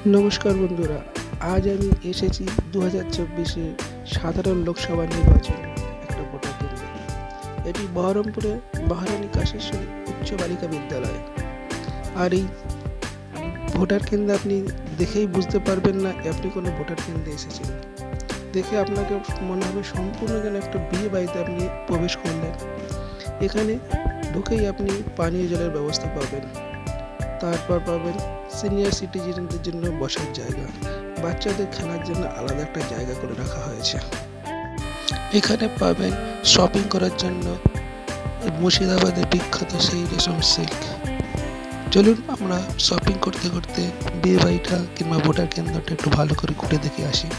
নমস্কার বন্ধুরা, আজ আমি এসেছি 2024-এ সাধারণ লোকসভা নির্বাচনে একটা ভোটার কেন্দ্রে। এটি বহরমপুরে মহারানী কাশেশ্বরী উচ্চ বালিকা বিদ্যালয়। আর এই ভোটার কেন্দ্রে আপনি দেখেই বুঝতে পারবেন না আপনি কোনো ভোটার কেন্দ্রে এসেছেন। দেখে আপনাকে মনে হবে সম্পূর্ণ যেন একটা বিয়ে বাড়িতে আপনি প্রবেশ করলেন। এখানে ঢুকেই আপনি পানীয় জলের ব্যবস্থা পাবেন, তারপর পাবেন সিনিয়র সিটিজেনদের জন্য বসার জায়গা, বাচ্চাদের খেলার জন্য আলাদা একটা জায়গা করে রাখা হয়েছে। এখানে পাবেন শপিং করার জন্য মুর্শিদাবাদের বিখ্যাত সেই রেশম সিল্ক। চলুন আমরা শপিং করতে করতে বিয়ে বাড়িটা কিংবা ভোটার কেন্দ্রটা একটু ভালো করে ঘুরে দেখে আসি।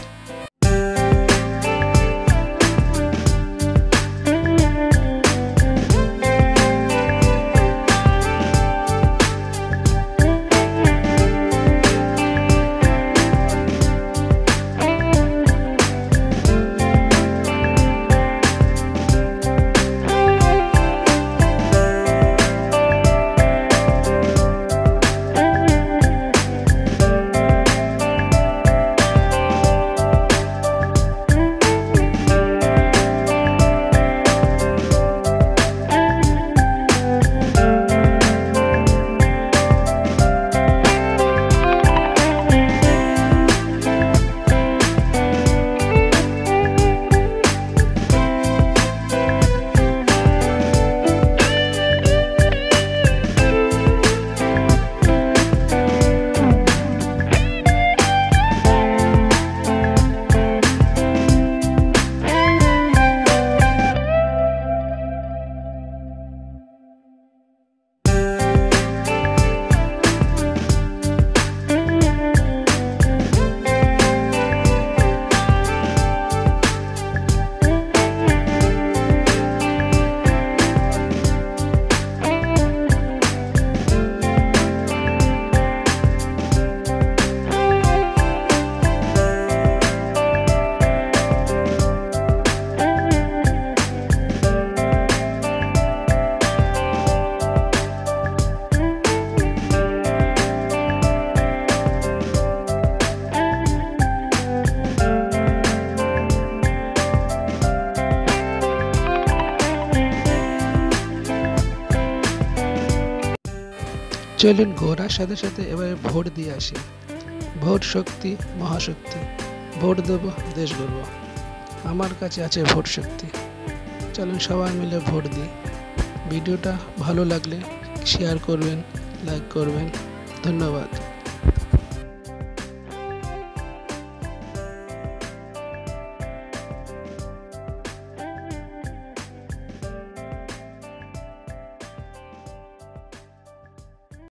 চলুন ঘোরার সাথে সাথে এবারে ভোট দিয়ে আসি। ভোট শক্তি মহাশক্তি, ভোট দেব দেশ গড়ব। আমার কাছে আছে ভোট শক্তি। চলুন সবাই মিলে ভোট দিই। ভিডিওটা ভালো লাগলে শেয়ার করবেন, লাইক করবেন। ধন্যবাদ।